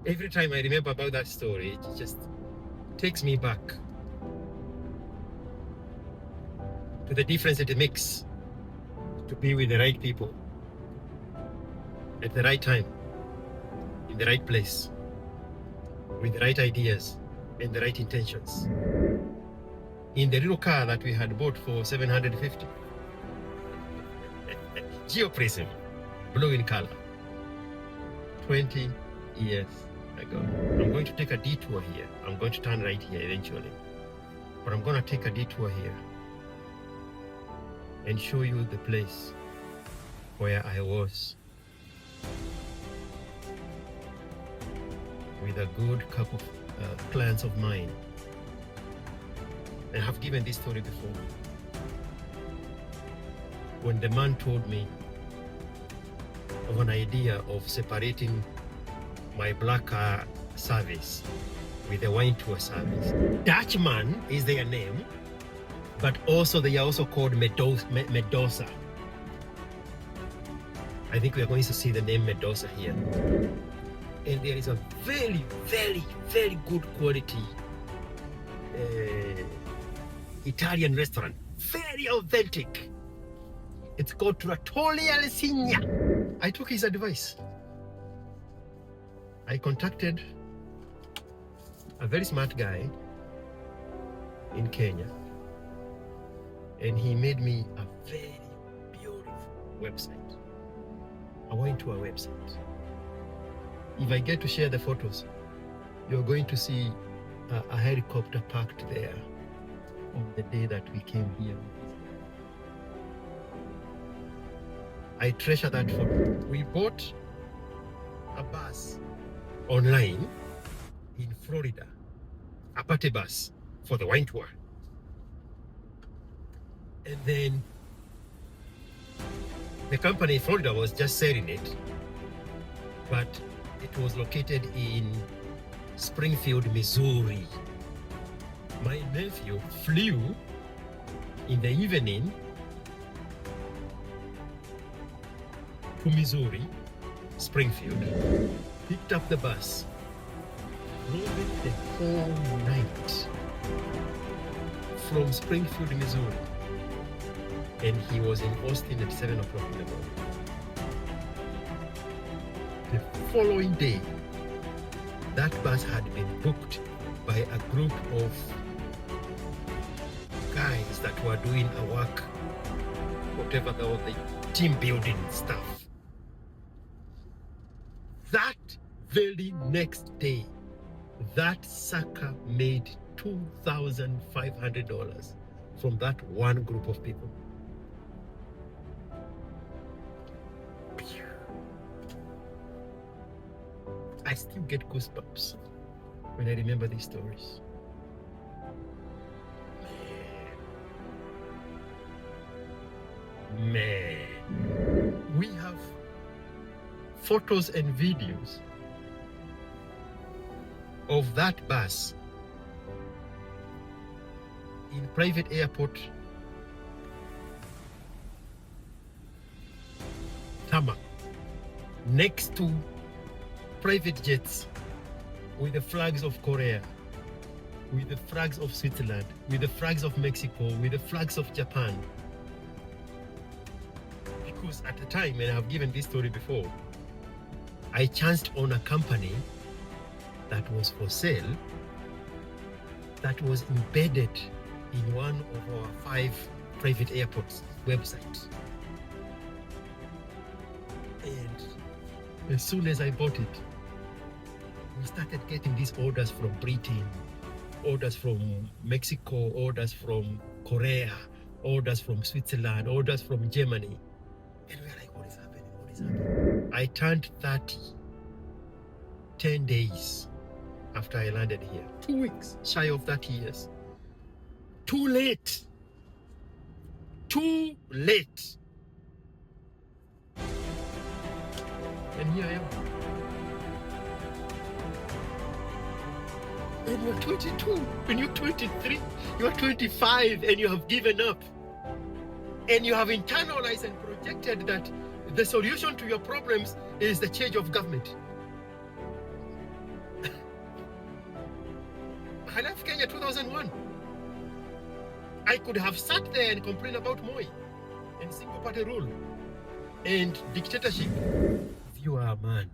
Every time I remember about that story, it just takes me back to the difference it makes to be with the right people at the right time, in the right place, with the right ideas and the right intentions. In the little car that we had bought for 750, Geoprism, blue in color, 20 years ago. I'm going to take a detour here. I'm going to turn right here eventually. But I'm going to take a detour here and show you the place where I was with a good couple of clients of mine. I have given this story before. When the man told me of an idea of separating my black car service with the wine tour service. Dutchman is their name, but also they are also called Medosa. I think we are going to see the name Medosa here. And there is a very, very, very good quality Italian restaurant, very authentic. It's called Trattoria Lesigna. I took his advice. I contacted a very smart guy in Kenya, and he made me a very beautiful website. I went to a website. If I get to share the photos, you're going to see a helicopter parked there on the day that we came here. I treasure that photo. We bought a bus online in Florida, a party bus for the wine tour. And then the company in Florida was just selling it, but it was located in Springfield, Missouri. My nephew flew in the evening to Missouri, Springfield, picked up the bus, drove it the whole night from Springfield, Missouri, and he was in Austin at 7 o'clock in the morning. The following day, that bus had been booked by a group of guys that were doing a work, whatever the team building stuff. That very next day, that sucker made $2,500 from that one group of people. I still get goosebumps when I remember these stories. Man, we have photos and videos of that bus in private airport tarmac next to private jets with the flags of Korea, with the flags of Switzerland, with the flags of Mexico, with the flags of Japan. Because at the time, and I have given this story before, I chanced on a company that was for sale that was embedded in one of our 5 private airports websites. And as soon as I bought it, we started getting these orders from Britain, orders from Mexico, orders from Korea, orders from Switzerland, orders from Germany. And we were like, what is happening? What is happening? I turned 30, 10 days after I landed here. 2 weeks shy of 30 years. Too late. Too late. And here I am. And you're 22, when you're 23, you're 25, and you have given up. And you have internalized and projected that the solution to your problems is the change of government. I left Kenya 2001. I could have sat there and complained about Moi and single party rule and dictatorship. If you are a man,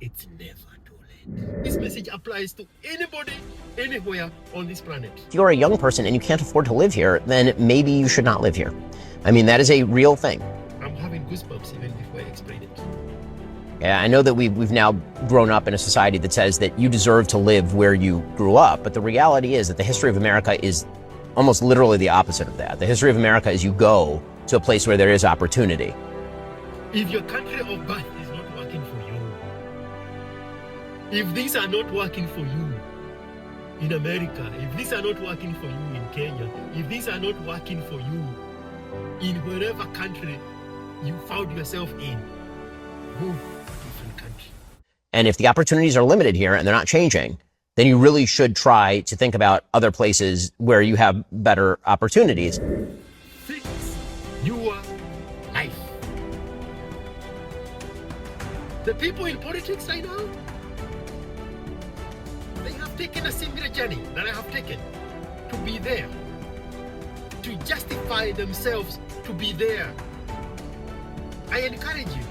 it's never too late. This message applies to anybody, anywhere on this planet. If you're a young person and you can't afford to live here, then maybe you should not live here. I mean, that is a real thing. I'm having goosebumps even before I explain it. Yeah, I know that we've now grown up in a society that says that you deserve to live where you grew up, but the reality is that the history of America is almost literally the opposite of that. The history of America is you go to a place where there is opportunity. If your country of birth is not working for you, if these are not working for you in America, if these are not working for you in Kenya, if these are not working for you in wherever country you found yourself in, move to a different country. And if the opportunities are limited here and they're not changing, then you really should try to think about other places where you have better opportunities. Fix your life. The people in politics right now, they have taken a similar journey that I have taken to be there, to justify themselves to be there. I encourage you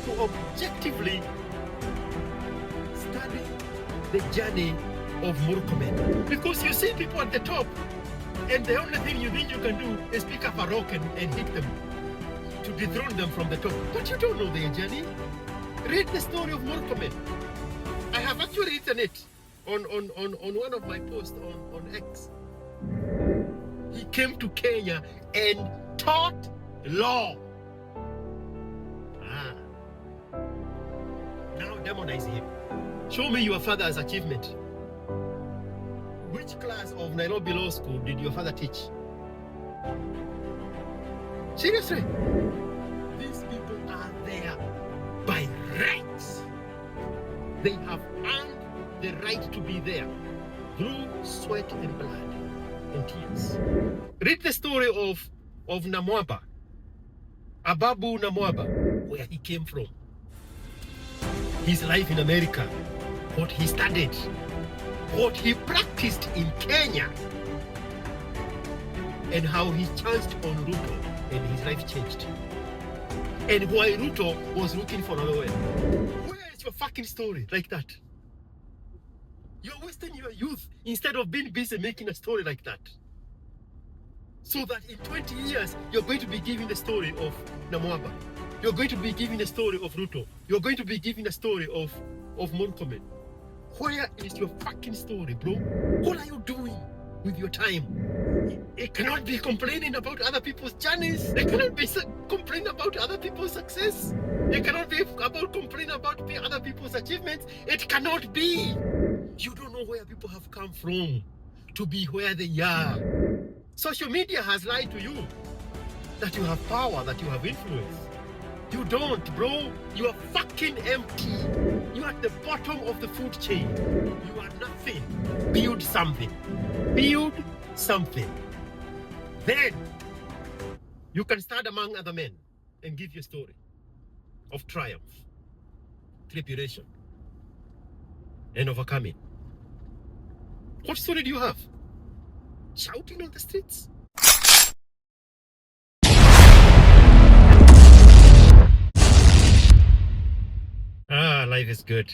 to objectively study the journey of Murkomen, because you see people at the top and the only thing you think you can do is pick up a rock and hit them to dethrone them from the top, but you don't know their journey. Read the story of Murkomen. I have actually written it on one of my posts on X. He came to Kenya and taught law. Now demonize him. Show me your father's achievement. Which class of Nairobi Law School did your father teach? Seriously? These people are there by rights. They have earned the right to be there through sweat and blood and tears. Read the story of Namwaba, Ababu Namwaba, where he came from. His life in America, what he studied, what he practiced in Kenya, and how he chanced on Ruto and his life changed. And why Ruto was looking for another way. Where is your fucking story like that? You're wasting your youth instead of being busy making a story like that. So that in 20 years, you're going to be giving the story of Namwaba. You're going to be giving the story of Ruto. You're going to be giving the story of Murkomen. Where is your fucking story, bro? What are you doing with your time? It cannot be complaining about other people's journeys. It cannot be complaining about other people's success. It cannot be about complaining about other people's achievements. It cannot be. You don't know where people have come from to be where they are. Social media has lied to you that you have power, that you have influence. You don't, bro. You are fucking empty. You are at the bottom of the food chain. You are nothing. Build something. Build something. Then you can stand among other men and give your story of triumph, tribulation, and overcoming. What story do you have? Shouting on the streets? Life is good.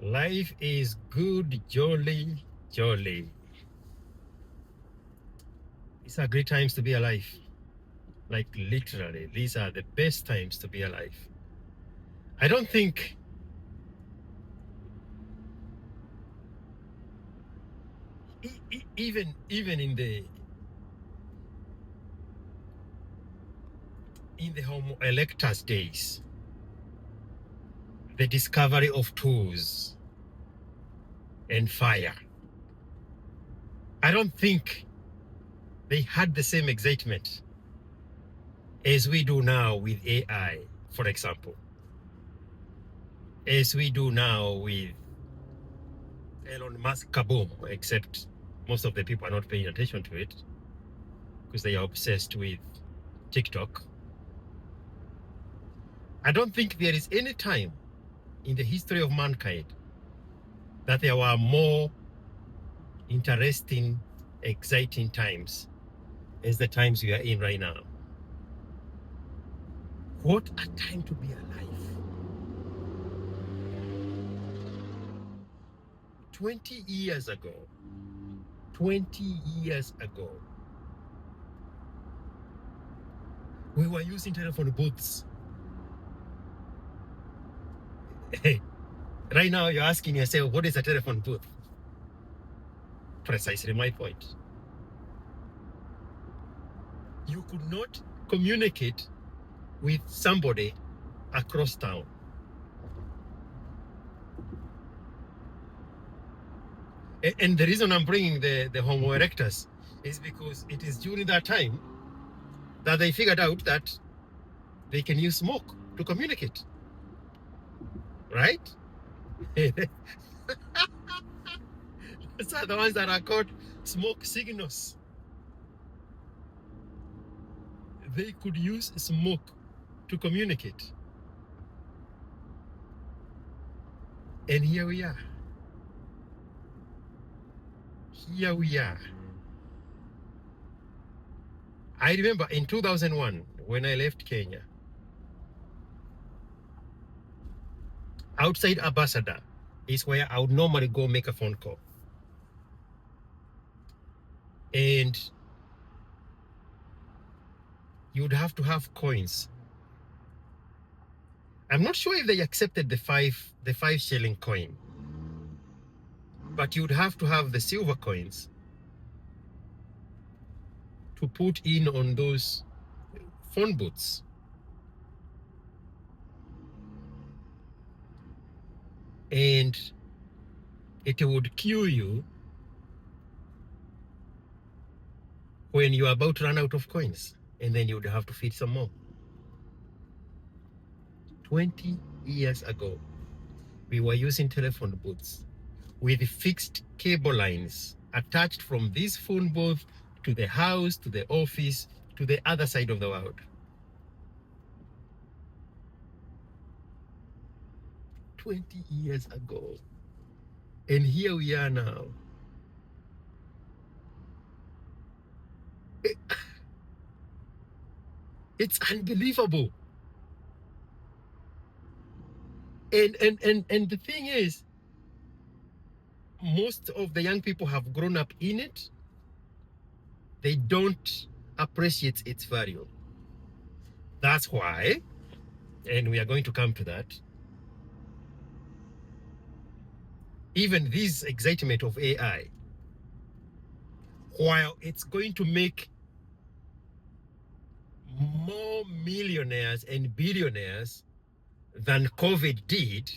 Life is good, jolly, jolly. These are great times to be alive. Like literally, these are the best times to be alive. I don't think even in the Homo erectus days, the discovery of tools and fire, I don't think they had the same excitement as we do now with AI, for example, as we do now with Elon Musk kaboom, except most of the people are not paying attention to it because they are obsessed with TikTok. I don't think there is any time in the history of mankind that there were more interesting, exciting times as the times we are in right now. What a time to be alive. 20 years ago, 20 years ago, we were using telephone booths. Right now, you're asking yourself, what is a telephone booth? Precisely my point. You could not communicate with somebody across town. And the reason I'm bringing the Homo erectus is because it is during that time that they figured out that they can use smoke to communicate. Right? Those are the ones that are called smoke signals. They could use smoke to communicate. And here we are. Here we are. I remember in 2001, when I left Kenya, outside Ambassador is where I would normally go make a phone call. And you'd have to have coins. I'm not sure if they accepted the five shilling coin, but you'd have to have the silver coins to put in on those phone booths. And it would cue you when you are about to run out of coins, and then you would have to feed some more. 20 years ago, we were using telephone booths with fixed cable lines attached from this phone booth to the house, to the office, to the other side of the world. 20 years ago. And here we are now. It's unbelievable. And the thing is, most of the young people have grown up in it. They don't appreciate its value. That's why, and we are going to come to that, even this excitement of AI, while it's going to make more millionaires and billionaires than COVID did,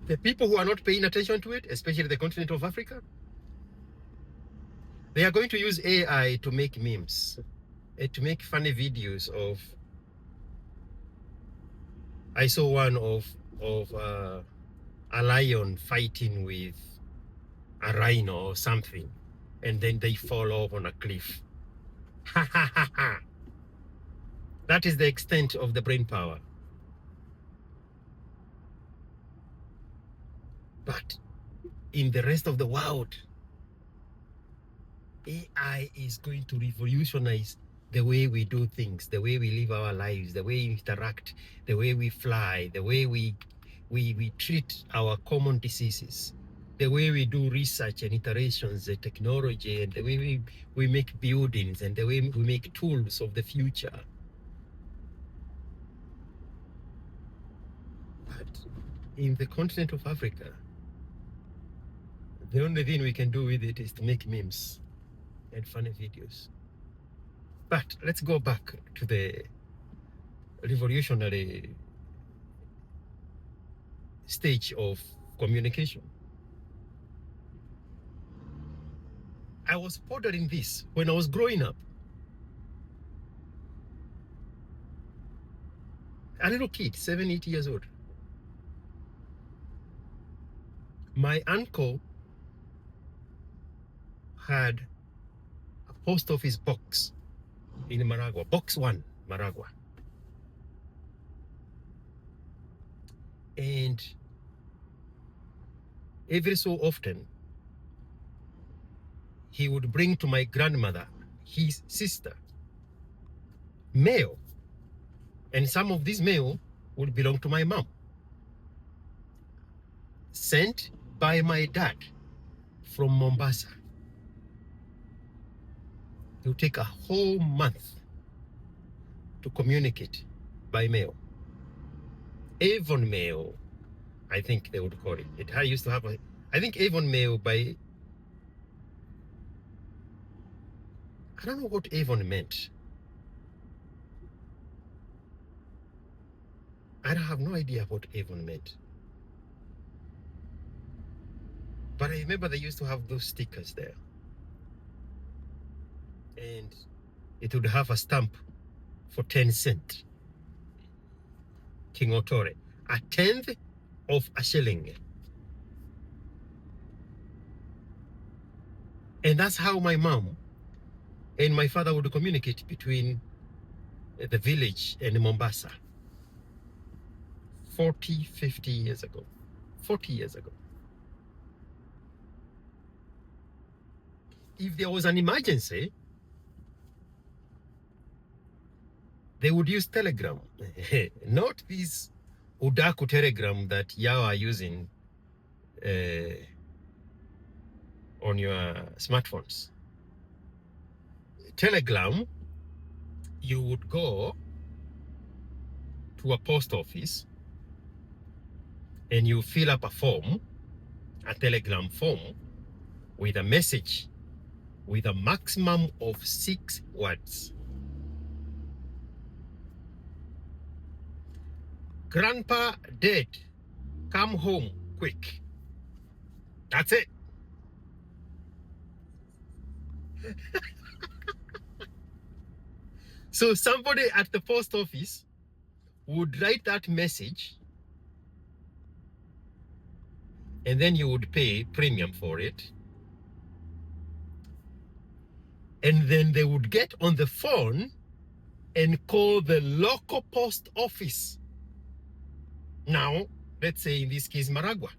the people who are not paying attention to it, especially the continent of Africa, they are going to use AI to make memes, to make funny videos of. I saw one of a lion fighting with a rhino or something, and then they fall off on a cliff. Ha ha ha ha. That is the extent of the brain power. But in the rest of the world, AI is going to revolutionize the way we do things, the way we live our lives, the way we interact, the way we fly, the way we treat our common diseases, the way we do research and iterations, the technology, and the way we make buildings, and the way we make tools of the future. But in the continent of Africa, the only thing we can do with it is to make memes and funny videos. But let's go back to the revolutionary stage of communication. I was pondering this when I was growing up. A little kid, 7, 8 years old. My uncle had a post office box in Maragua, box 1, Maragua. And every so often, he would bring to my grandmother, his sister, mail. And some of this mail would belong to my mom, sent by my dad from Mombasa. It would take a whole month to communicate by mail. Avon mail, I think they would call it. It used to have I think Avon mail by, I don't know what Avon meant. I have no idea what Avon meant. But I remember they used to have those stickers there. And it would have a stamp for 10 cents. King Otore. A tenth of a shilling. And that's how my mom and my father would communicate between the village and Mombasa. 40, 50 years ago. 40 years ago. If there was an emergency, they would use Telegram. Not this Udaku Telegram that you are using on your smartphones. Telegram, you would go to a post office and you fill up a form, a Telegram form, with a message with a maximum of 6 words. Grandpa dead, come home quick. That's it. So somebody at the post office would write that message, and then you would pay premium for it. And then they would get on the phone and call the local post office. Now, let's say in this case, Maragua.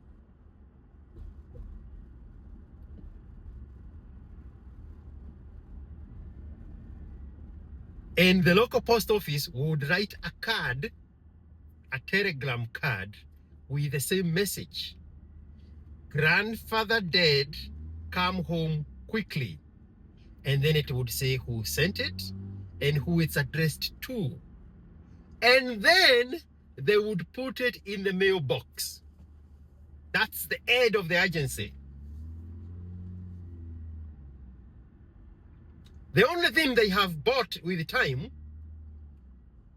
And the local post office would write a card, a telegram card, with the same message. Grandfather dead, come home quickly. And then it would say who sent it and who it's addressed to. And then they would put it in the mailbox. That's the head of the agency. The only thing they have bought with time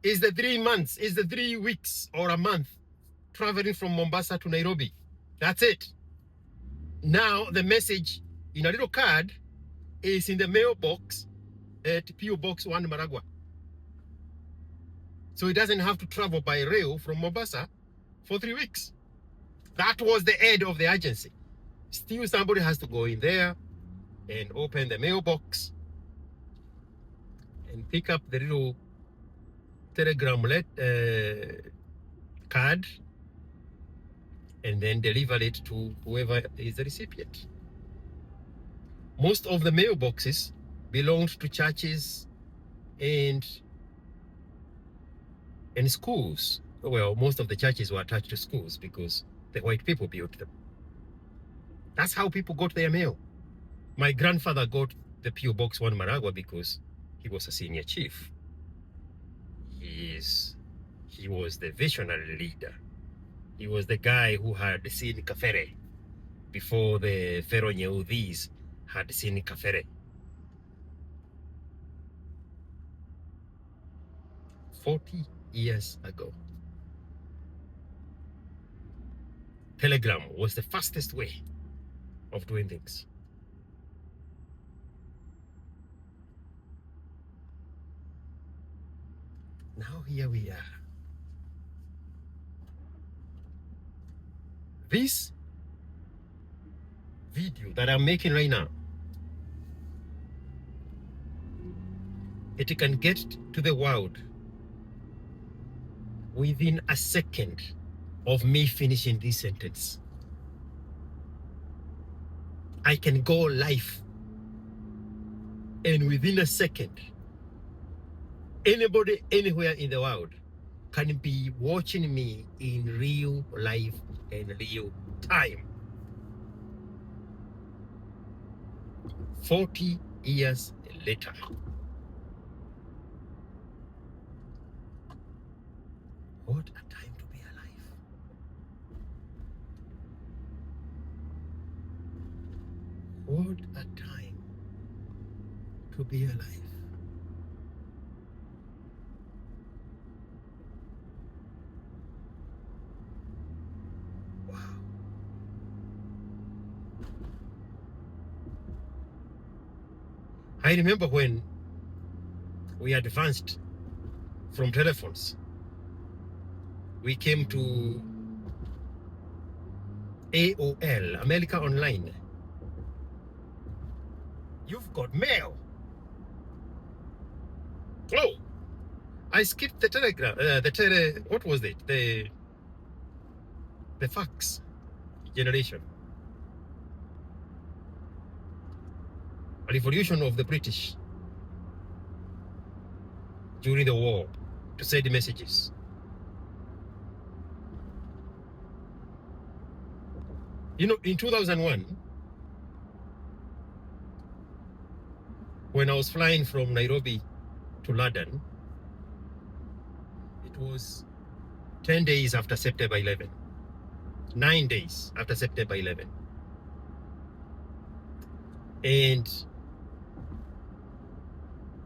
is the 3 months, is the 3 weeks or a month traveling from Mombasa to Nairobi. That's it. Now the message in a little card is in the mailbox at PO Box 1 Maragua. So it doesn't have to travel by rail from Mombasa for 3 weeks. That was the head of the agency. Still somebody has to go in there and open the mailbox and pick up the little telegram card and then deliver it to whoever is the recipient. Most of the mailboxes belonged to churches and schools. Well, most of the churches were attached to schools because the white people built them. That's how people got their mail. My grandfather got the PO Box 1 Maragua because he was a senior chief. He was the visionary leader. He was the guy who had seen Kafere before the Pharaoh Nyeudhis had seen Kafere. 40 years ago. Telegram was the fastest way of doing things. Now here we are. This video that I'm making right now, it can get to the world within a second of me finishing this sentence. I can go live, and within a second, anybody anywhere in the world can be watching me in real life and real time. 40 years later. What a time to be alive. What a time to be alive. Wow. I remember when we advanced from telephones, we came to AOL, America Online. You've got mail. Oh, I skipped the telegram, what was it? The fax generation. A revolution of the British during the war to send messages. You know, in 2001, when I was flying from Nairobi to London, it was 10 days after September 11, 9 days after September 11. And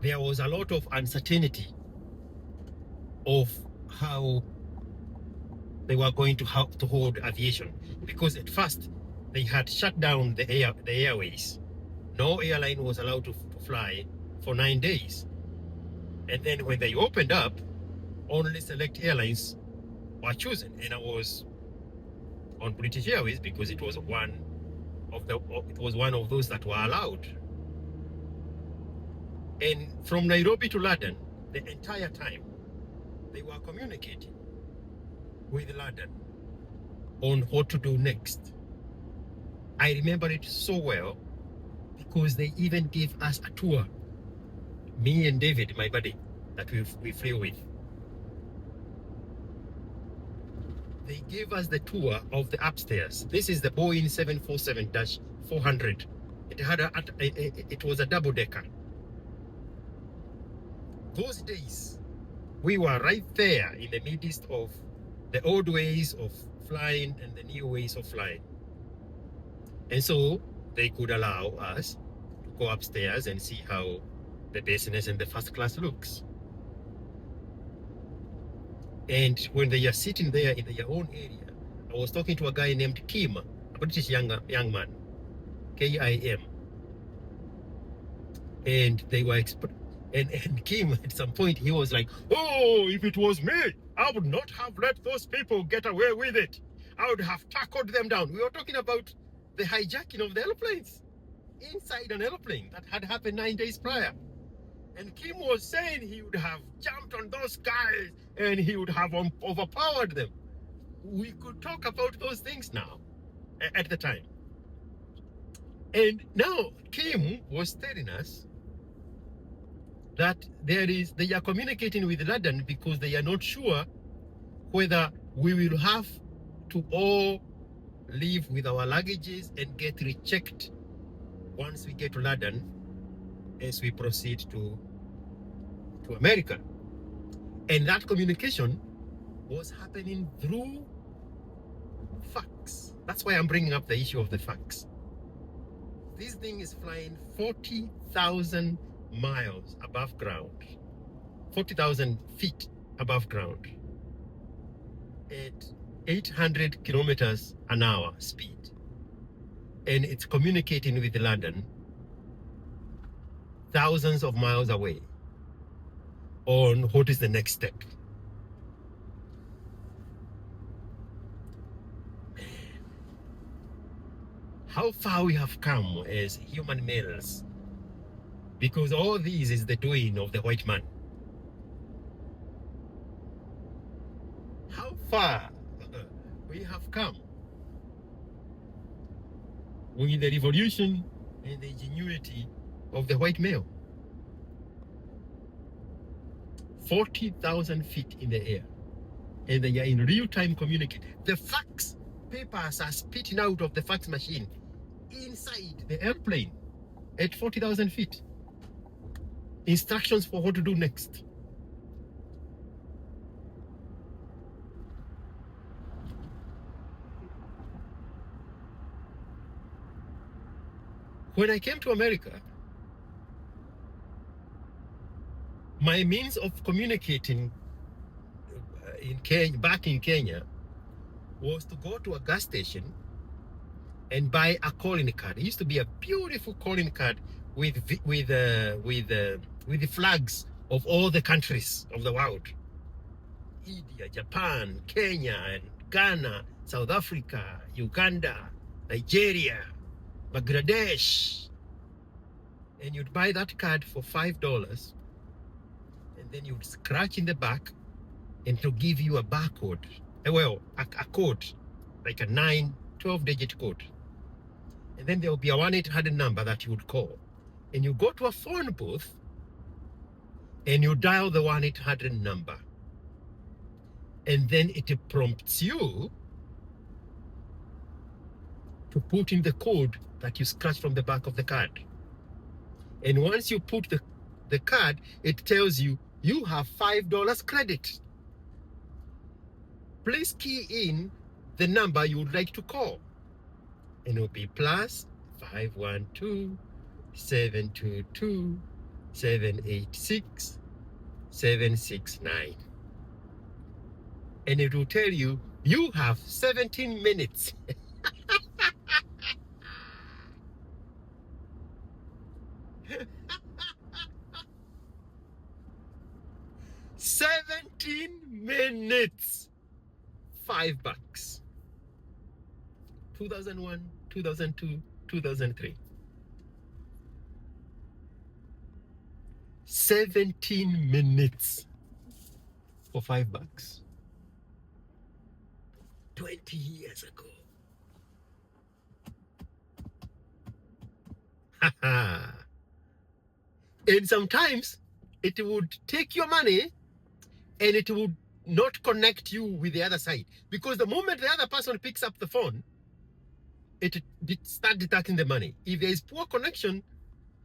there was a lot of uncertainty of how they were going to hold aviation, because at first they had shut down the airways. No airline was allowed to fly for 9 days. And then when they opened up, only select airlines were chosen, and I was on British Airways because it was one of those that were allowed. And from Nairobi to London, the entire time, they were communicating with London on what to do next. I remember it so well because they even gave us a tour, me and David, my buddy, that we flew with. They gave us the tour of the upstairs. This is the Boeing 747-400. It was a double-decker. Those days, we were right there in the midst of the old ways of flying and the new ways of flying. And so they could allow us to go upstairs and see how the business and the first class looks. And when they are sitting there in their own area, I was talking to a guy named Kim, a British young man, K-I-M. And they were and Kim, at some point, he was like, oh, if it was me, I would not have let those people get away with it. I would have tackled them down. We were talking about the hijacking of the airplanes inside an airplane that had happened 9 days prior. And Kim was saying he would have jumped on those guys and he would have overpowered them. We could talk about those things now, at the time. And now Kim was telling us that they are communicating with London because they are not sure whether we will have to all leave with our luggages and get rechecked once we get to London as we proceed to America. And that communication was happening through fax. That's why I'm bringing up the issue of the fax. This thing is flying 40,000 miles above ground, 40,000 feet above ground at 800 kilometers an hour speed. And it's communicating with London thousands of miles away on what is the next step. How far we have come as human males, because all this is the doing of the white man. How far we have come with the revolution and the ingenuity of the white male. 40,000 feet in the air. And they are in real-time communication. The fax papers are spitting out of the fax machine inside the airplane at 40,000 feet. Instructions for what to do next. When I came to America, my means of communicating back in Kenya was to go to a gas station and buy a calling card. It used to be a beautiful calling card with the flags of all the countries of the world: India, Japan, Kenya, and Ghana, South Africa, Uganda, Nigeria, Bangladesh. And you'd buy that card for $5, and then you'd scratch in the back, and to give you a barcode, a code, like a 12-digit code. And then there will be a 1-800 number that you would call. And you go to a phone booth, and you dial the 1-800 number. And then it prompts you to put in the code that you scratch from the back of the card. And once you put the card, it tells you, you have $5 credit. Please key in the number you would like to call. And it will be plus 512-722-786-769. And it will tell you, you have 17 minutes. 17 minutes. $5. 2001, 2002, 2003. 17 minutes for $5. 20 years ago. And sometimes it would take your money and it would not connect you with the other side, because the moment the other person picks up the phone, it start deducting the money. If there is poor connection,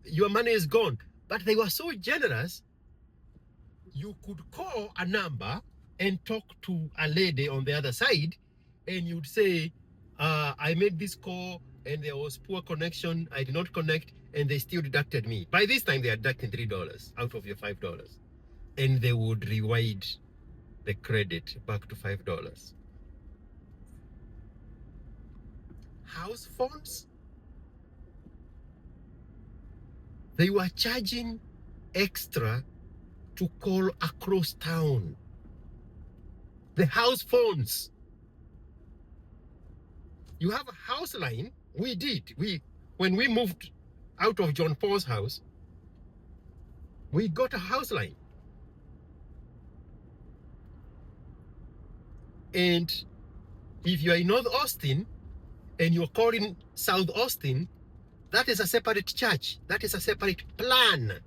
your money is gone. But they were so generous, you could call a number and talk to a lady on the other side, and you'd say, I made this call and there was poor connection, I did not connect, and they still deducted me. By this time, they are deducting $3 out of your $5. And they would rewind the credit back to $5. House phones, they were charging extra to call across town. The house phones. You have a house line. We did. When we moved out of John Paul's house, we got a house line. And if you are in North Austin and you're calling South Austin, that is a separate charge. That is a separate plan. It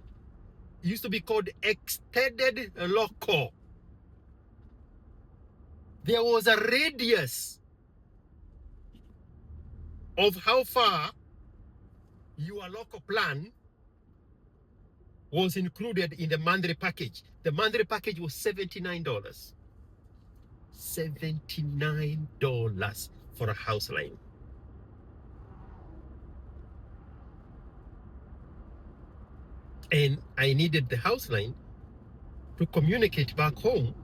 used to be called extended local. There was a radius of how far your local plan was included in the monthly package. The monthly package was $79. $79 for a house line. And I needed the house line to communicate back home,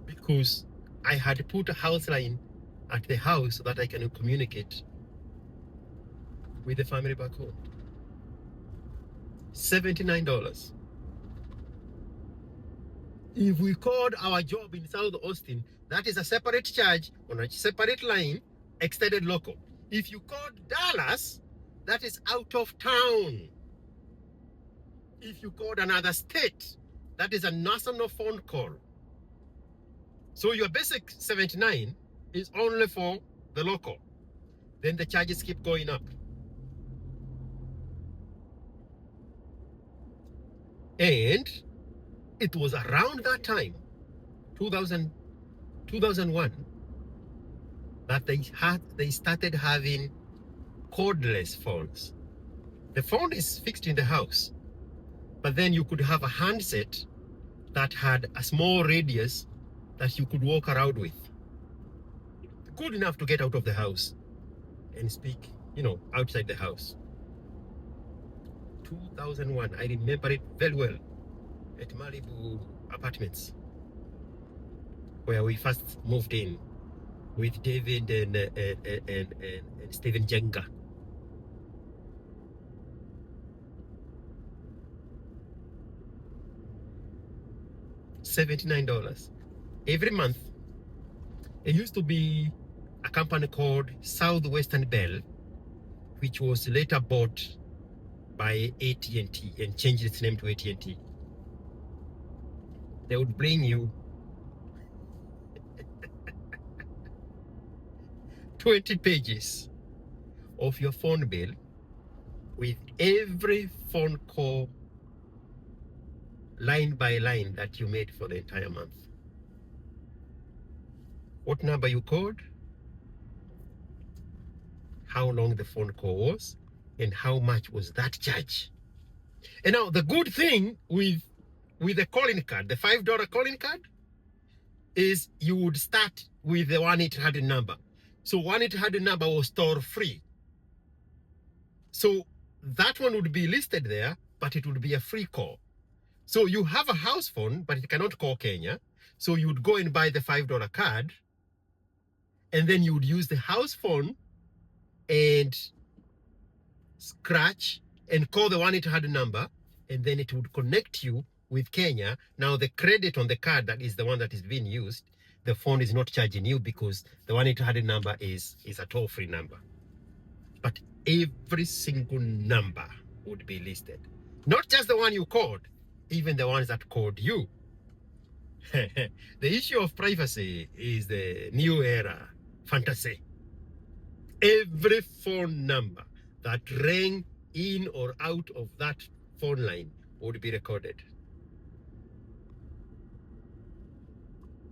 because I had put a house line at the house so that I can communicate with the family back home. $79. If we called our job in South Austin, that is a separate charge on a separate line, extended local. If you called Dallas, that is out of town. If you called another state, that is a national phone call. So your basic 79 is only for the local. Then the charges keep going up. And it was around that time, 2001, that they started having cordless phones. The phone is fixed in the house, but then you could have a handset that had a small radius that you could walk around with. Good enough to get out of the house and speak, outside the house. 2001, I remember it very well, at Malibu Apartments, where we first moved in with David and Stephen Jenga. $79 every month. It used to be a company called Southwestern Bell, which was later bought by AT&T and changed its name to AT&T. They would bring you 20 pages of your phone bill with every phone call line by line that you made for the entire month. What number you called, how long the phone call was, and how much was that charge. And now the good thing with the calling card, the $5 calling card, is you would start with the 1-800 number. So 1-800 number was toll free. So that one would be listed there, but it would be a free call. So you have a house phone, but it cannot call Kenya. So you would go and buy the $5 card, and then you would use the house phone and scratch and call the 1-800 number, and then it would connect you with Kenya. Now the credit on the card, that is the one that is being used, the phone is not charging you because the 1-800 number is a toll-free number. But every single number would be listed. Not just the one you called, even the ones that called you. The issue of privacy is the new era fantasy. Every phone number that rang in or out of that phone line would be recorded.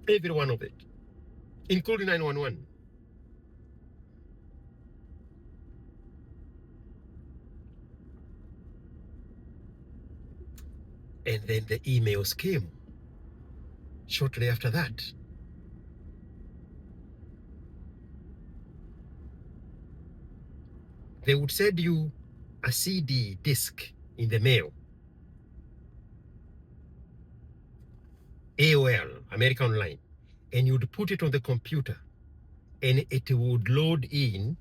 Every one of it, including 911. And then the emails came shortly after that. They would send you a CD disc in the mail. AOL, America Online. And you'd put it on the computer and it would load in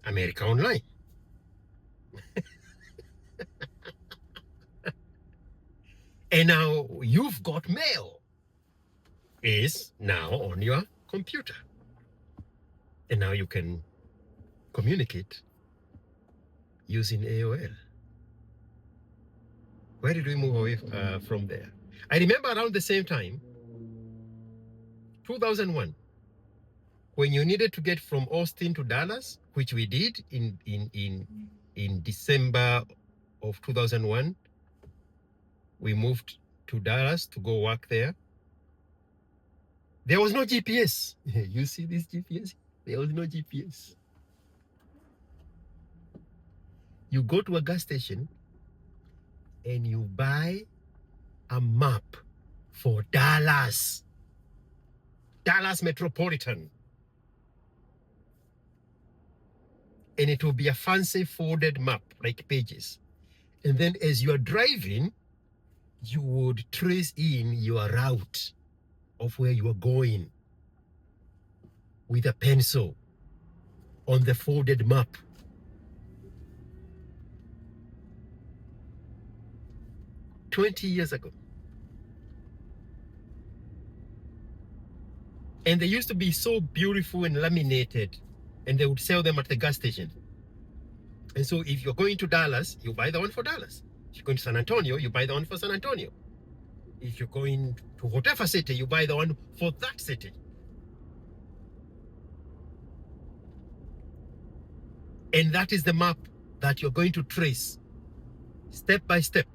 America Online. And now you've got mail. Is now on your computer. And now you can communicate using AOL. Where did we move away from there? I remember around the same time, 2001, when you needed to get from Austin to Dallas, which we did in December of 2001, we moved to Dallas to go work there. There was no GPS. You see this GPS? There was no GPS. You go to a gas station and you buy a map for Dallas Metropolitan. And it will be a fancy folded map, like pages. And then as you are driving, you would trace in your route of where you are going with a pencil on the folded map. $20 years ago. And they used to be so beautiful and laminated, and they would sell them at the gas station. And so if you're going to Dallas, you buy the one for Dallas. If you're going to San Antonio, you buy the one for San Antonio. If you're going to whatever city, you buy the one for that city. And that is the map that you're going to trace step by step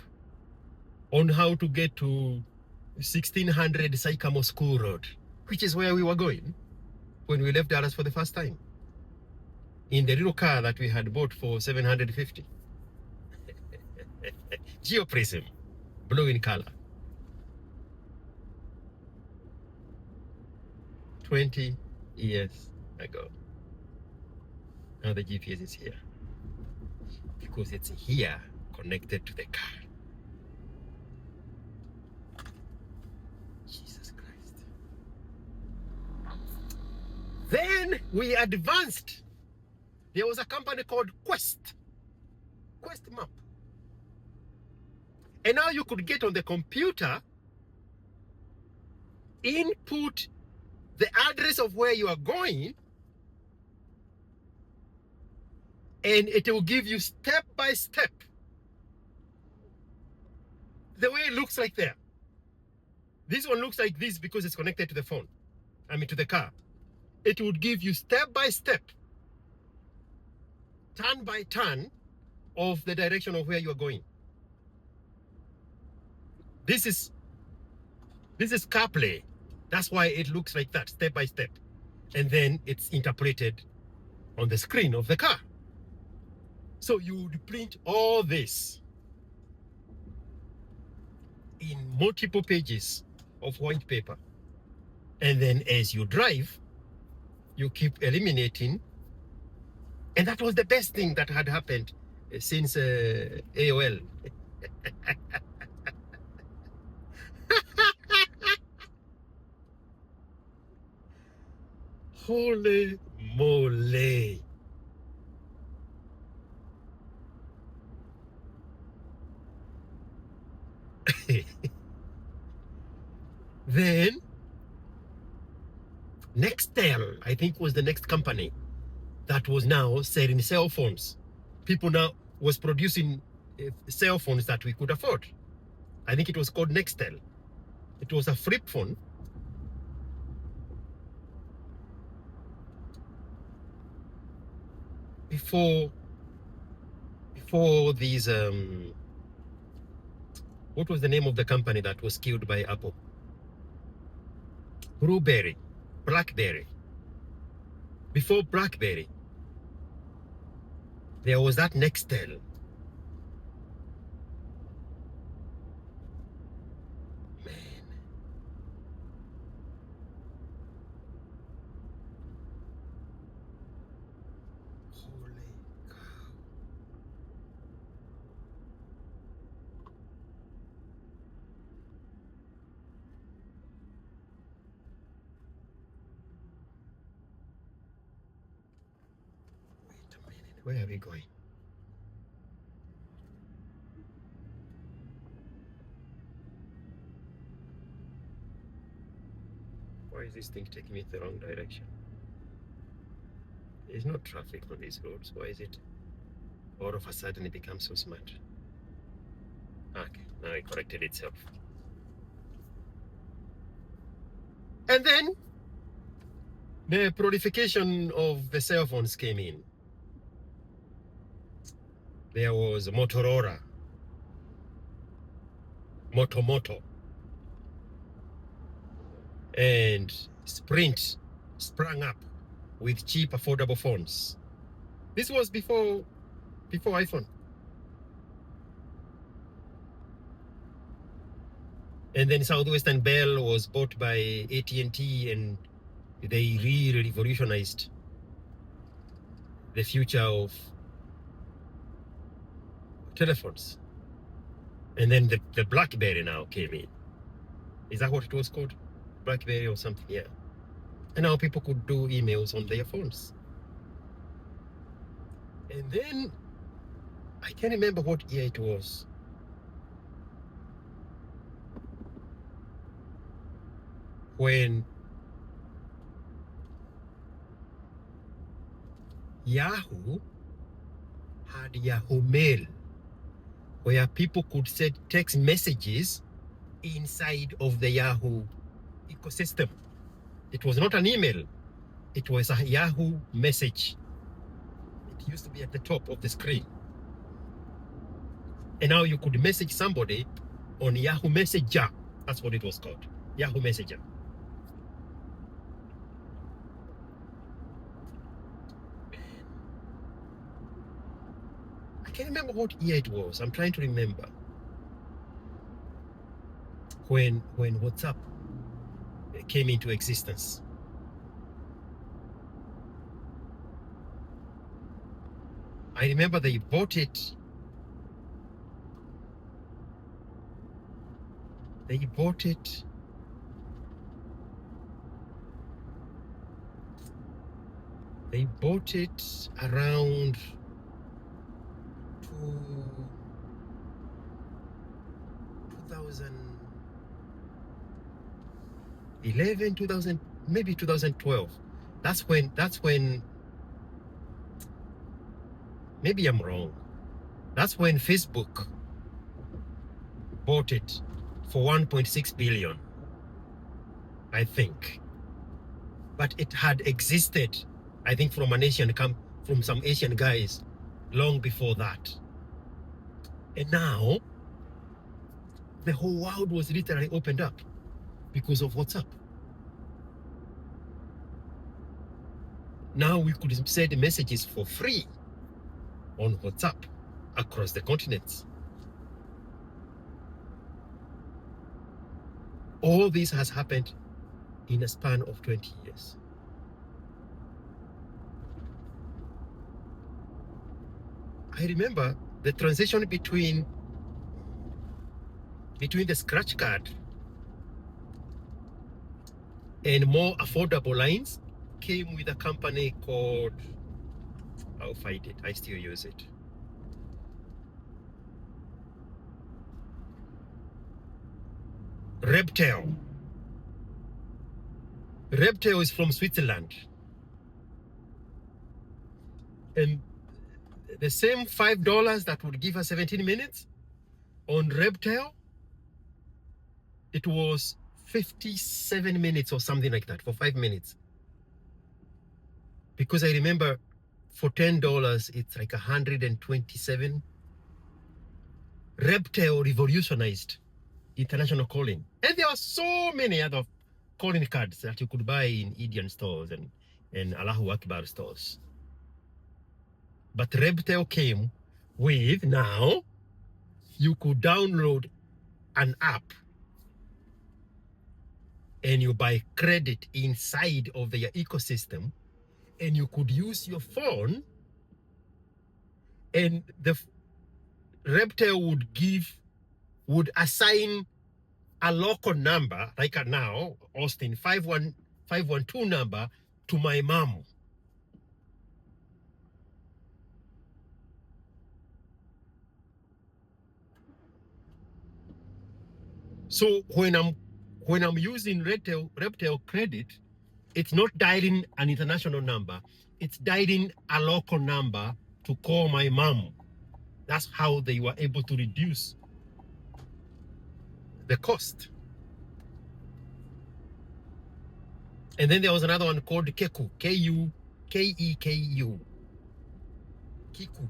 on how to get to 1600 Sycamore School Road, which is where we were going when we left Dallas for the first time, in the little car that we had bought for $750. Geoprism, blue in color. 20 years ago. Now the GPS is here, because it's here connected to the car. Jesus Christ. Then we advanced. There was a company called Quest Map. And now you could get on the computer, input the address of where you are going, and it will give you step by step the way it looks like there. This one looks like this because it's connected to the phone. To the car. It would give you step by step, turn by turn, of the direction of where you are going. This is CarPlay. That's why it looks like that, step by step. And then it's interpreted on the screen of the car. So you would print all this in multiple pages of white paper. And then as you drive, you keep eliminating. And that was the best thing that had happened since AOL. Holy moly. Then Nextel, I think, was the next company that was now selling cell phones. People now was producing cell phones that we could afford. I think it was called Nextel. It was a flip phone. Before these, what was the name of the company that was killed by Apple? Blackberry. Before Blackberry, there was that Nextel. Man. Holy cow. Wait a minute, where are we going? Why is this thing taking me the wrong direction? There's no traffic on these roads. Why is it all of a sudden it becomes so smart? Okay, now it corrected itself. And then the proliferation of the cell phones came in. There was Motorola, Moto, and Sprint sprang up with cheap, affordable phones. This was before iPhone. And then Southwestern Bell was bought by AT&T, and they really revolutionized the future of telephones. And then the BlackBerry now came in. Is that what it was called? BlackBerry or something, yeah. And now people could do emails on their phones. And then, I can't remember what year it was. When Yahoo had Yahoo Mail, where people could send text messages inside of the Yahoo ecosystem. It was not an email. It was a Yahoo message. It used to be at the top of the screen. And now you could message somebody on Yahoo Messenger. That's what it was called. Yahoo Messenger. I can't remember what year it was. I'm trying to remember. When WhatsApp came into existence. I remember they bought it. They bought it. They bought it around 2011, 2000, maybe 2012. That's when, maybe I'm wrong. That's when Facebook bought it for 1.6 billion, I think. But it had existed, I think, from some Asian guys long before that. And now, the whole world was literally opened up because of WhatsApp. Now we could send messages for free on WhatsApp across the continents. All this has happened in a span of 20 years. I remember the transition between the scratch card and more affordable lines came with a company called, I'll find it, I still use it. Rebtel. Rebtel is from Switzerland. And the same $5 that would give us 17 minutes on Rebtel, it was 57 minutes or something like that for 5 minutes. Because I remember for $10, it's like 127. Rebtel revolutionized international calling. And there are so many other calling cards that you could buy in Indian stores and Allahu Akbar stores. But Rebtel came with, now you could download an app and you buy credit inside of their ecosystem, and you could use your phone, and the Rebtel would assign a local number, like now, Austin 512 number, to my mom. So when I'm using Rebtel credit, it's not dialing an international number, it's dialing a local number to call my mom. That's how they were able to reduce the cost. And then there was another one called Keku, K-E-K-U. Kiku.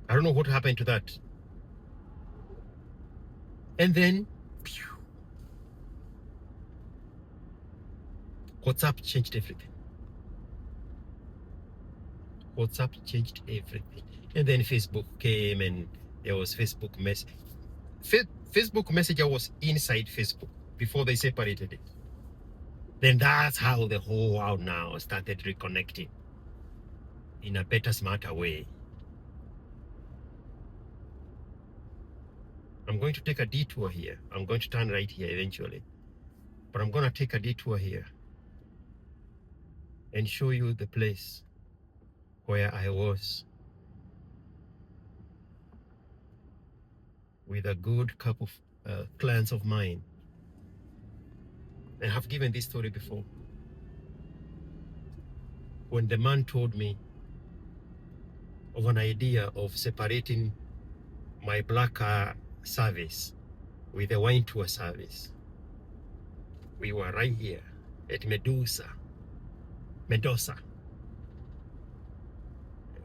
I don't know what happened to that. And then, WhatsApp changed everything. WhatsApp changed everything. And then Facebook came, and there was Facebook Messenger. Facebook Messenger was inside Facebook before they separated it. Then that's how the whole world now started reconnecting in a better, smarter way. I'm going to take a detour here. I'm going to turn right here eventually. But I'm going to take a detour here and show you the place where I was with a good couple of clients of mine. I have given this story before. When the man told me of an idea of separating my black car service, with a wine tour service. We were right here at Mendoza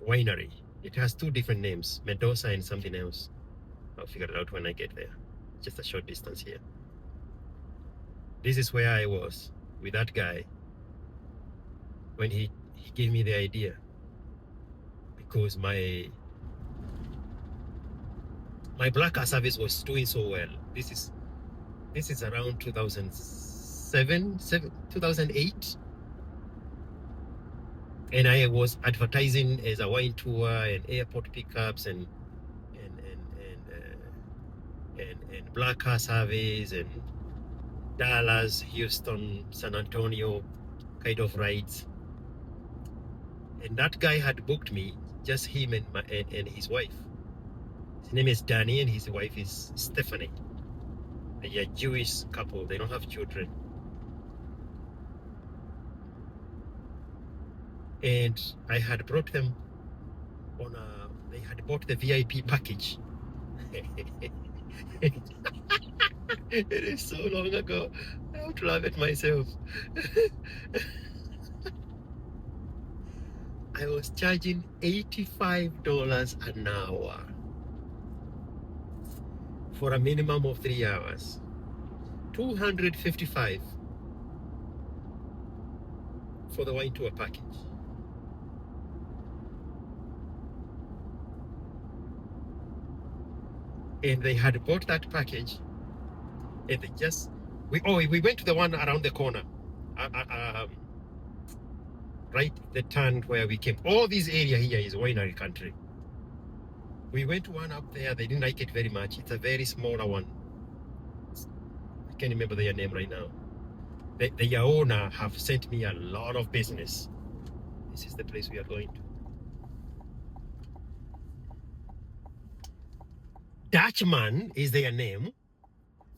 Winery. It has two different names, Mendoza and something else. I'll figure it out when I get there. Just a short distance here. This is where I was with that guy when he gave me the idea, because my black car service was doing so well. This is around 2008, and I was advertising as a wine tour and airport pickups and black car service and Dallas, Houston, San Antonio kind of rides. And that guy had booked me, just him and his wife. His name is Danny and his wife is Stephanie. They are a Jewish couple. They don't have children. And I had brought them on they had bought the VIP package. It is so long ago. I have to laugh at myself. I was charging $85 an hour for a minimum of 3 hours. $255 for the wine tour package. And they had bought that package, and they just we went to the one around the corner, right the turn where we came. All this area here is winery country. We went to one up there. They didn't like it very much. It's a very smaller one. I can't remember their name right now. The owner have sent me a lot of business. This is the place we are going to. Dutchman is their name,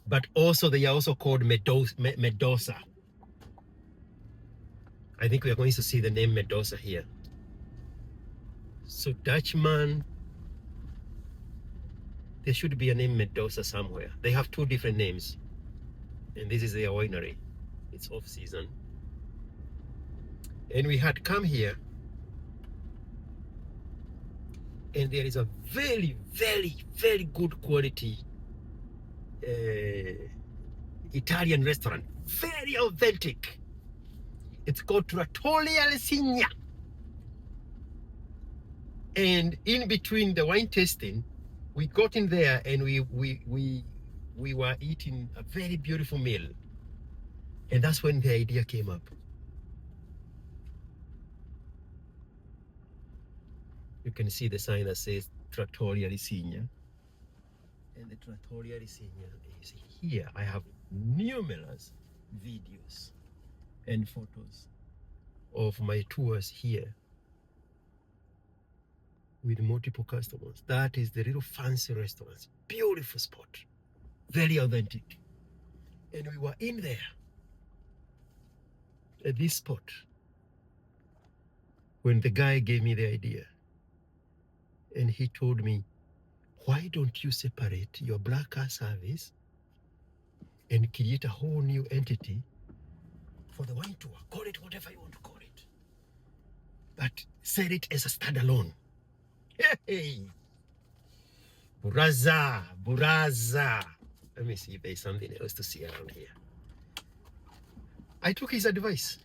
but also they are also called Mendoza. I think we are going to see the name Mendoza here. So Dutchman, there should be a name Mendoza somewhere. They have two different names, and this is their winery. It's off season, and we had come here, and there is a very, very, very good quality Italian restaurant, very authentic. It's called Trattoria Lesigna. And in between the wine tasting, we got in there and we were eating a very beautiful meal. And that's when the idea came up. You can see the sign that says Trattoria Lesigna. And the Trattoria Lesigna is here. I have numerous videos and photos of my tours here with multiple customers. That is the little fancy restaurant. Beautiful spot. Very authentic. And we were in there at this spot when the guy gave me the idea. And he told me, why don't you separate your black car service and create a whole new entity for the wine tour? Call it whatever you want to call it, but sell it as a standalone. Hey, Buraza. Let me see if there's something else to see around here. I took his advice.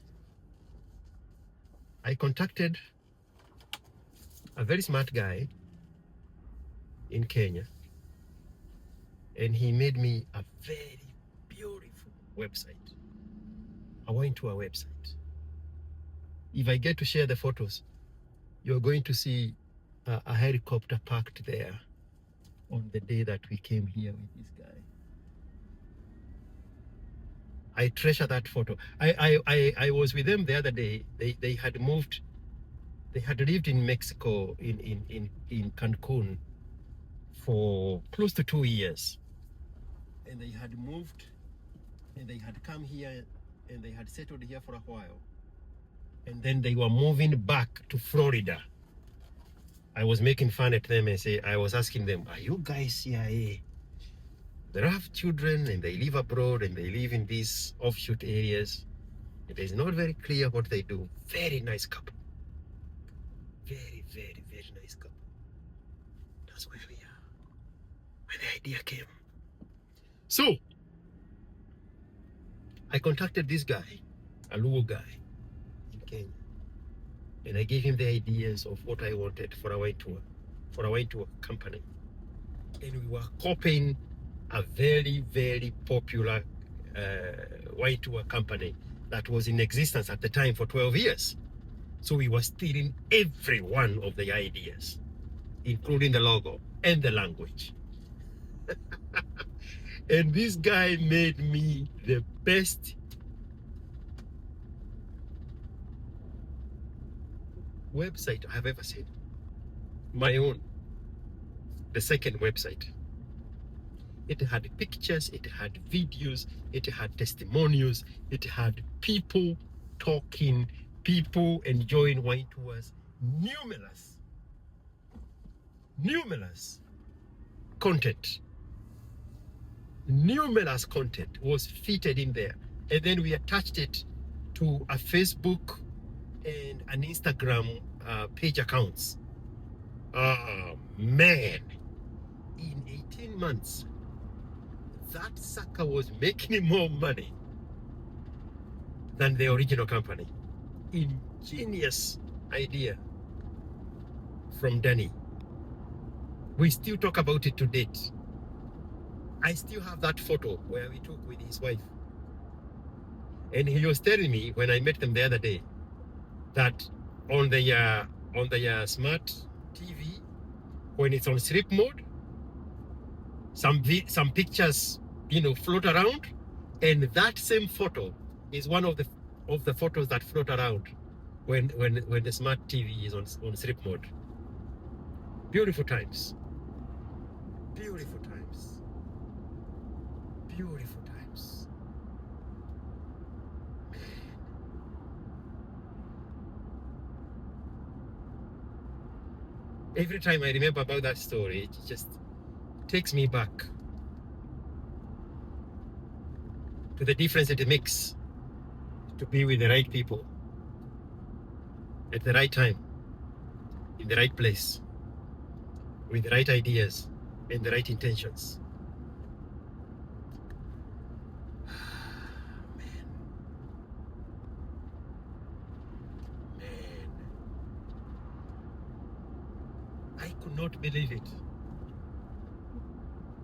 I contacted a very smart guy in Kenya, and he made me a very beautiful website, a wine tour website. If I get to share the photos, you're going to see a helicopter parked there on the day that we came here with this guy. I treasure that photo. I was with them the other day. They had moved. They had lived in Mexico, in Cancun, for close to 2 years, and they had moved, and they had come here, and they had settled here for a while, and then they were moving back to Florida. I was making fun at them and I was asking them, are you guys CIA? They have children and they live abroad and they live in these offshoot areas. It is not very clear what they do. Very nice couple. Very, very, very nice couple. That's where we are. When the idea came. So, I contacted this guy, a Luo guy in Kenya. And I gave him the ideas of what I wanted for a wine tour company. And we were copying a very, very popular wine tour company that was in existence at the time for 12 years. So we were stealing every one of the ideas, including the logo and the language. And this guy made me the best website I have ever seen. My own, the second website. It had pictures, it had videos, it had testimonials, it had people talking, people enjoying wine tours, numerous content. Numerous content was fitted in there. And then we attached it to a Facebook and an Instagram page accounts. Oh man, in 18 months, that sucker was making more money than the original company. Ingenious idea from Danny. We still talk about it to date. I still have that photo where we took with his wife. And he was telling me when I met them the other day that on the smart TV, when it's on sleep mode, some pictures, float around, and that same photo is one of the photos that float around when the smart TV is on sleep mode. Beautiful times. Beautiful times. Beautiful times. Man. Every time I remember about that story, it just takes me back to the difference it makes to be with the right people at the right time, in the right place, with the right ideas and the right intentions. Man. I could not believe it.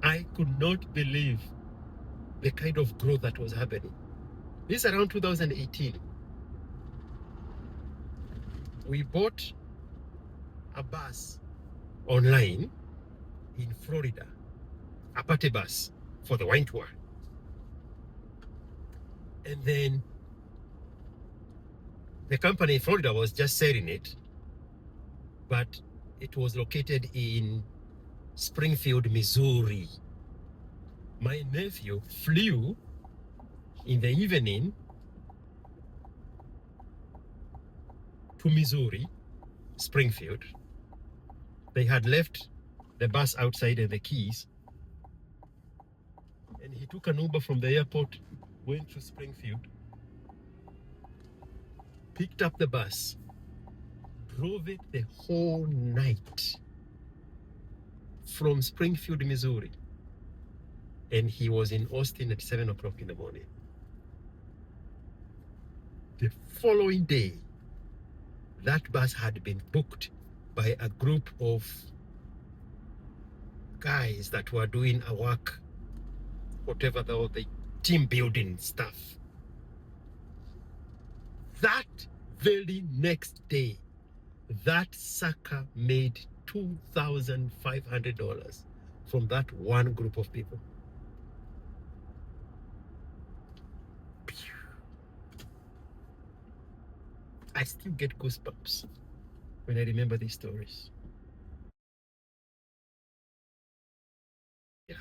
I could not believe the kind of growth that was happening. This is around 2018. We bought a bus online in Florida, a party bus for the wine tour. And then the company in Florida was just selling it, but it was located in Springfield, Missouri. My nephew flew in the evening to Missouri, Springfield. They had left the bus outside and the keys. And he took an Uber from the airport, went to Springfield, picked up the bus, drove it the whole night from Springfield, Missouri. And he was in Austin at 7 o'clock in the morning. The following day, that bus had been booked by a group of guys that were doing a work, whatever the team building stuff. That very next day, that sucker made $2,500 from that one group of people. I still get goosebumps when I remember these stories. Yeah.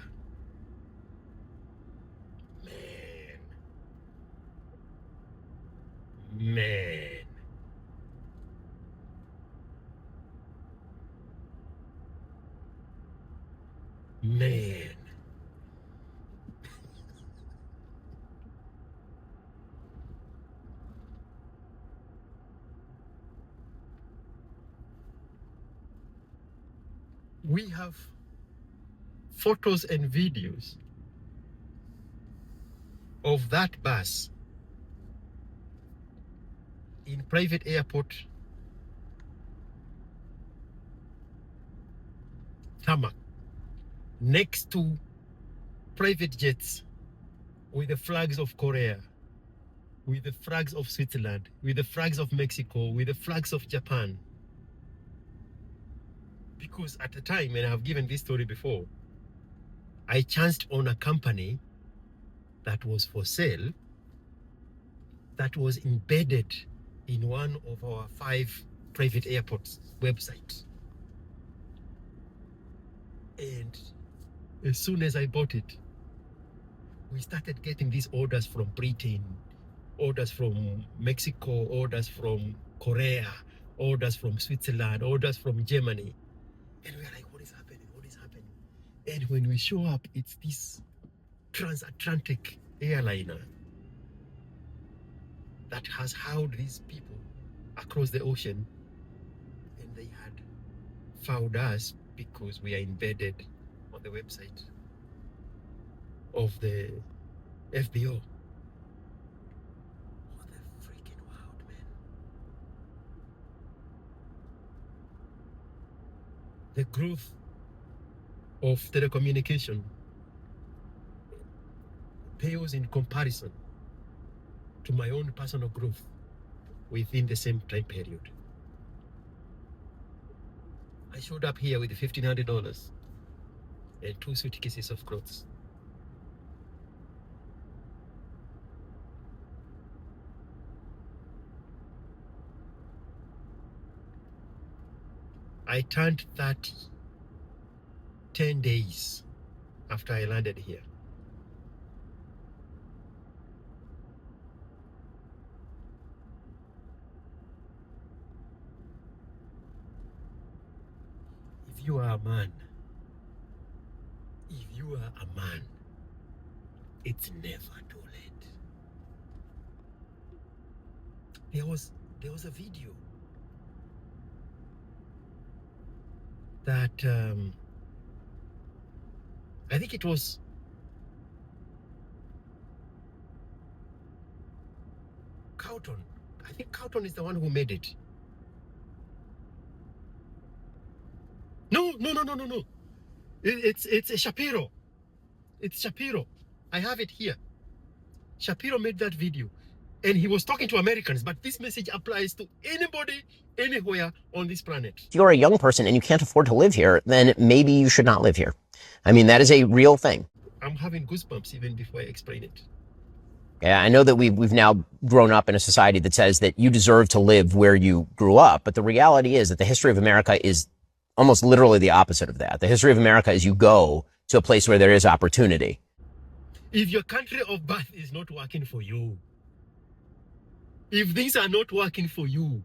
Man. Man. We have photos and videos of that bus in private airport tarmac next to private jets with the flags of Korea, with the flags of Switzerland, with the flags of Mexico, with the flags of Japan. Because at the time, and I've given this story before, I chanced on a company that was for sale that was embedded in one of our 5 private airports websites. And as soon as I bought it, we started getting these orders from Britain, orders from Mexico, orders from Korea, orders from Switzerland, orders from Germany. And we're like, what is happening? What is happening? And when we show up, it's this transatlantic airliner that has hauled these people across the ocean. And they had found us because we are embedded on the website of the FBO. What the freaking wild, man. The growth of telecommunication pales in comparison to my own personal growth within the same time period. I showed up here with $1,500 and 2 suitcases of clothes. I turned 30 10 days after I landed here. If you are a man, it's never too late. There was a video that I think it was Cowton. I think Cowton is the one who made it. No. It's Shapiro. It's Shapiro. I have it here. Shapiro made that video. And he was talking to Americans, but this message applies to anybody, anywhere on this planet. If you're a young person and you can't afford to live here, then maybe you should not live here. I mean, that is a real thing. I'm having goosebumps even before I explain it. Yeah, I know that we've now grown up in a society that says that you deserve to live where you grew up. But the reality is that the history of America is almost literally the opposite of that. The history of America is you go to a place where there is opportunity. If your country of birth is not working for you, if things are not working for you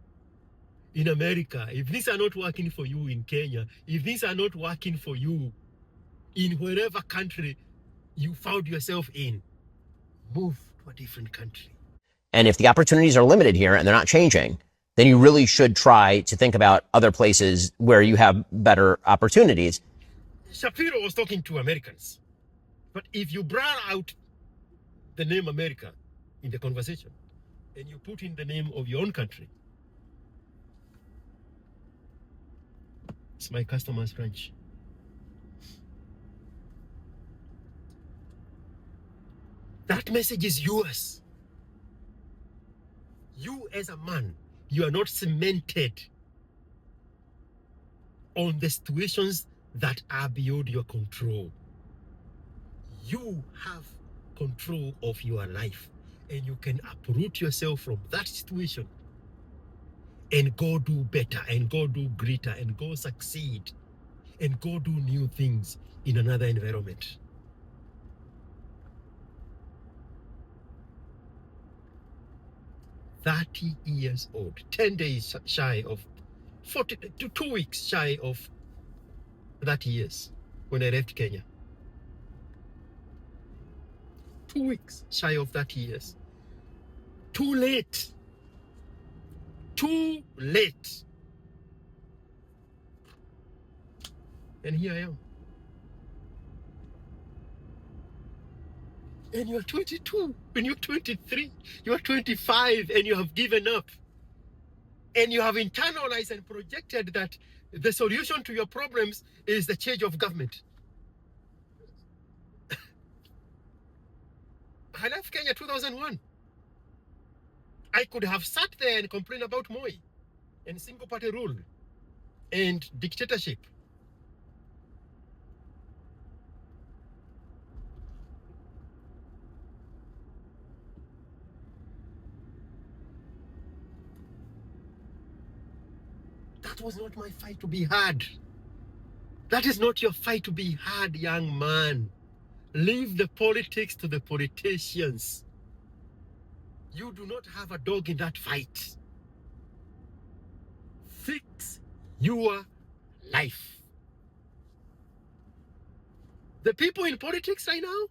in America, if things are not working for you in Kenya, if things are not working for you in wherever country you found yourself in, move to a different country. And if the opportunities are limited here and they're not changing, then you really should try to think about other places where you have better opportunities. Shapiro was talking to Americans. But if you blur out the name America in the conversation and you put in the name of your own country, it's my customer's ranch. That message is yours. You as a man, you are not cemented on the situations that are beyond your control. You have control of your life and you can uproot yourself from that situation and go do better and go do greater and go succeed and go do new things in another environment. "30 years old, 10 days shy of 2 weeks shy of 30 years when I left Kenya. 2 weeks shy of 30 years. Too late. Too late. And here I am. And you're 22, when you're 23, you're 25, and you have given up. And you have internalized and projected that the solution to your problems is the change of government. I left Kenya 2001. I could have sat there and complained about Moi and single party rule and dictatorship. That was not my fight to be had. That is not your fight to be had, young man. Leave the politics to the politicians. You do not have a dog in that fight. Fix your life. The people in politics right now,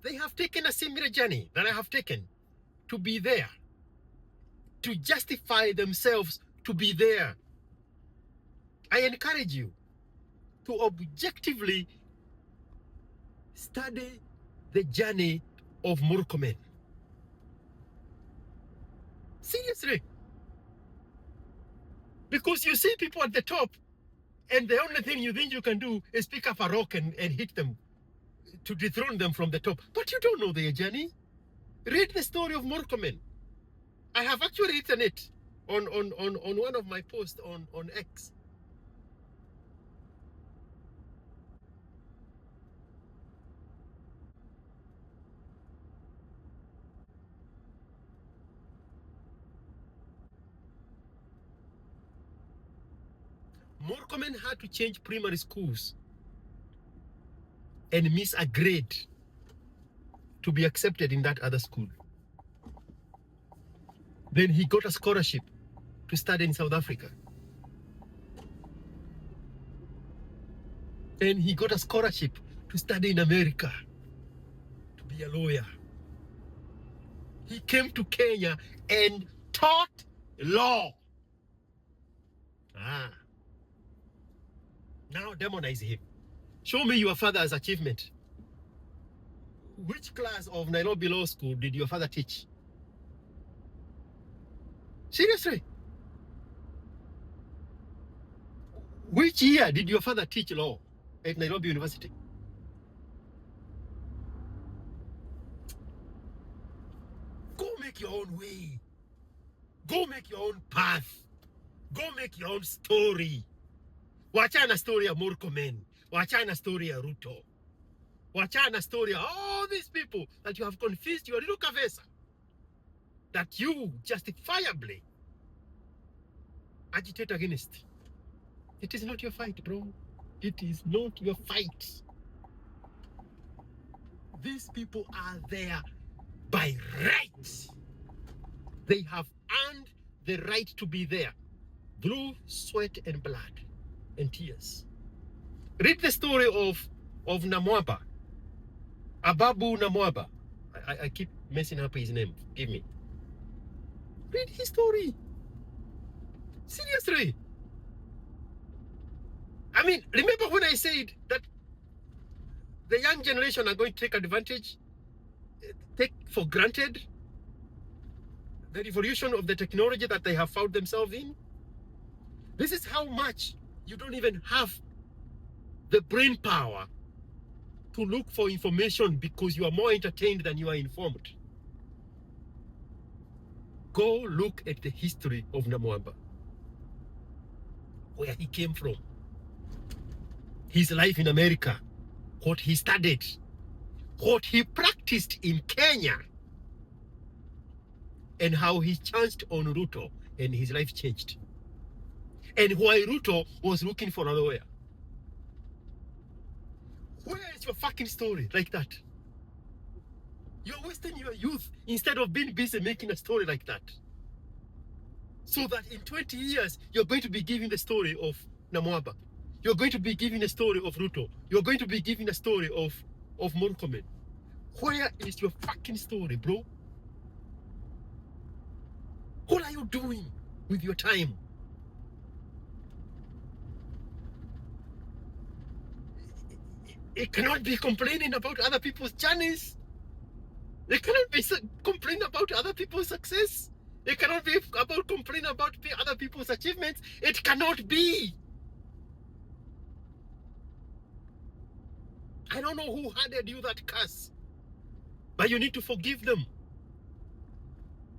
they have taken a similar journey that I have taken to be there, to justify themselves to be there. I encourage you to objectively study the journey of Murkomen. Seriously. Because you see people at the top, and the only thing you think you can do is pick up a rock and hit them to dethrone them from the top. But you don't know their journey. Read the story of Murkomen. I have actually written it on one of my posts on X. Murkomen had to change primary schools and miss a grade to be accepted in that other school. Then he got a scholarship to study in South Africa. And he got a scholarship to study in America, to be a lawyer. He came to Kenya and taught law. Now demonize him. Show me your father's achievement. Which class of Nairobi Law School did your father teach? Seriously? Which year did your father teach law at Nairobi University? Go make your own way. Go make your own path. Go make your own story. Wachana story ya Murkomen. Wachana story ya Ruto. Wachana story ya all these people that you have confused your little kavesa. That you justifiably agitate against. It is not your fight, bro. It is not your fight. These people are there by right. They have earned the right to be there through sweat and blood and tears. Read the story of Namwaba, Ababu Namwaba. I keep messing up his name. Give me. Read his story. Seriously. I mean, remember when I said that the young generation are going to take advantage, take for granted the revolution of the technology that they have found themselves in? This is how much you don't even have the brain power to look for information because you are more entertained than you are informed. Go look at the history of Namwamba, where he came from, his life in America, what he studied, what he practiced in Kenya, and how he chanced on Ruto and his life changed. And why Ruto was looking for a lawyer. Where is your fucking story like that? You're wasting your youth instead of being busy making a story like that. So that in 20 years, you're going to be giving the story of Namwaba. You're going to be giving a story of Ruto. You're going to be giving a story of Murkomen. Where is your fucking story, bro? What are you doing with your time? It cannot be complaining about other people's journeys. It cannot be complaining about other people's success. It cannot be about complaining about other people's achievements. It cannot be. I don't know who handed you that curse, but you need to forgive them.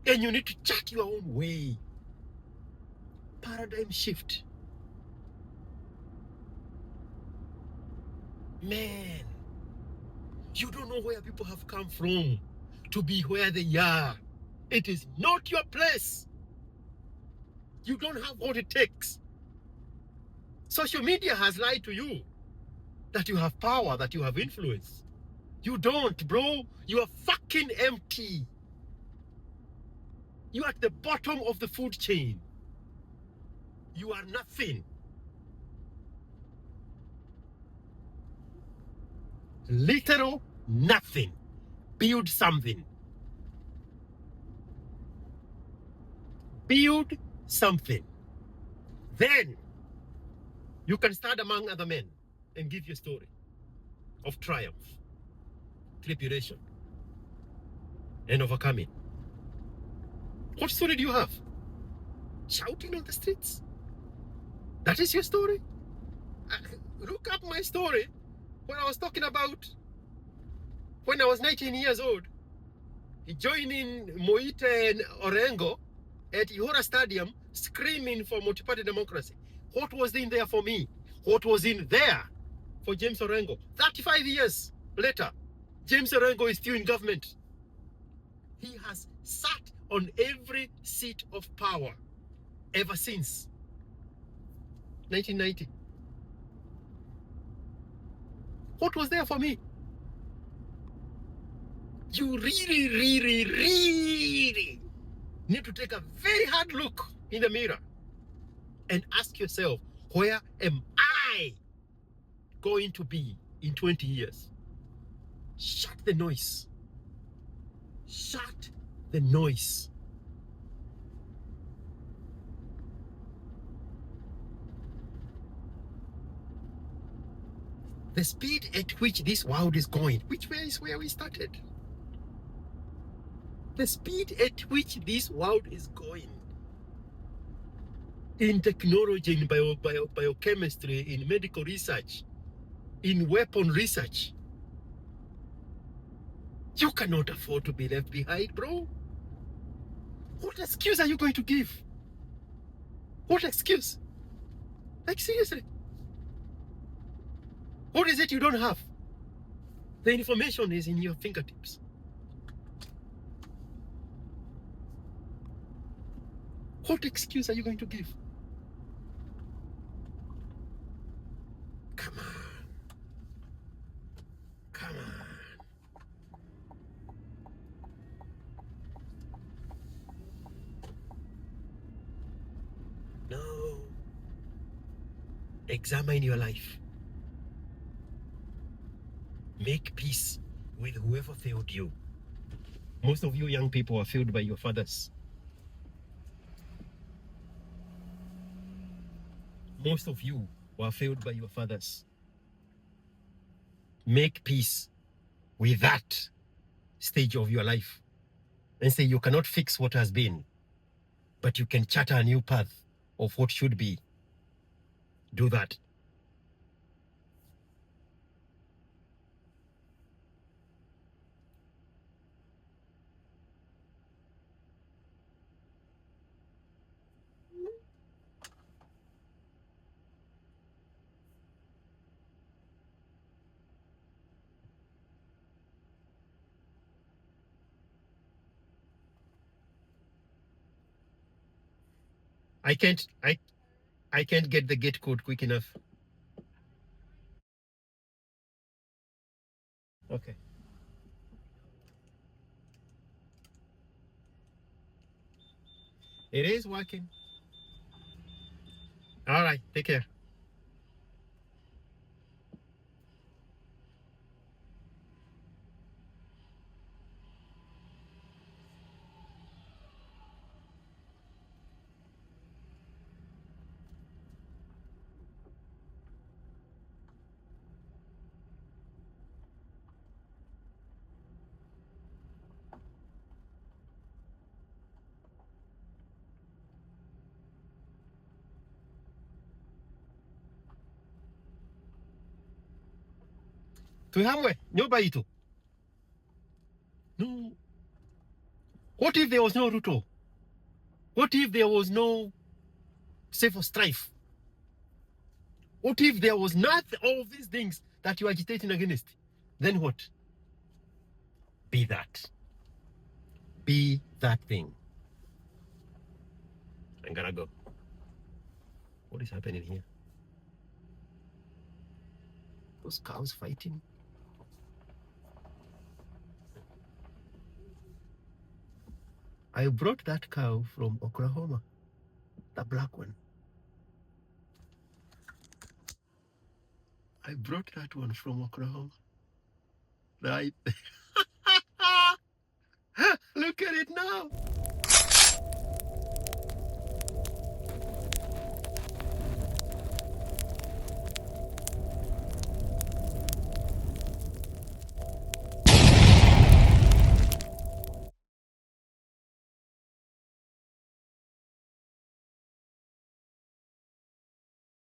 And you need to chart your own way. Paradigm shift. Man, you don't know where people have come from to be where they are. It is not your place. You don't have what it takes. Social media has lied to you that you have power, that you have influence. You don't, bro. You are fucking empty. You are at the bottom of the food chain. You are nothing. Literal nothing. Build something. Build something. Then you can stand among other men and give your story of triumph, tribulation, and overcoming. What story do you have? Shouting on the streets? That is your story? Look up my story when I was talking about when I was 19 years old, joining Moite and Orengo at Ihora Stadium, screaming for multi-party democracy. What was in there for me? What was in there for James Orengo? 35 years later, James Orengo is still in government. He has sat on every seat of power ever since 1990. What was there for me? You really, really, really need to take a very hard look in the mirror and ask yourself, where am I going to be in 20 years? Shut the noise. Shut the noise. The speed at which this world is going, which way is where we started. The speed at which this world is going in technology, in biochemistry, in medical research, in weapon research. You cannot afford to be left behind, bro. What excuse are you going to give? What excuse? Like, seriously. What is it you don't have? The information is in your fingertips. What excuse are you going to give? Come on. Come on. No. Examine your life. Make peace with whoever failed you. Most of you young people are failed by your fathers. Most of you were failed by your fathers. Make peace with that stage of your life and say you cannot fix what has been, but you can chart a new path of what should be. Do that. I can't get the gate code quick enough. Okay. It is working. All right. Take care. Tuhamwe, nyoba ito. No. What if there was no Ruto? What if there was no civil strife? What if there was not all these things that you're agitating against? Then what? Be that. Be that thing. I'm gonna go. What is happening here? Those cows fighting. I brought that cow from Oklahoma, the black one. I brought that one from Oklahoma. Right. Look at it now.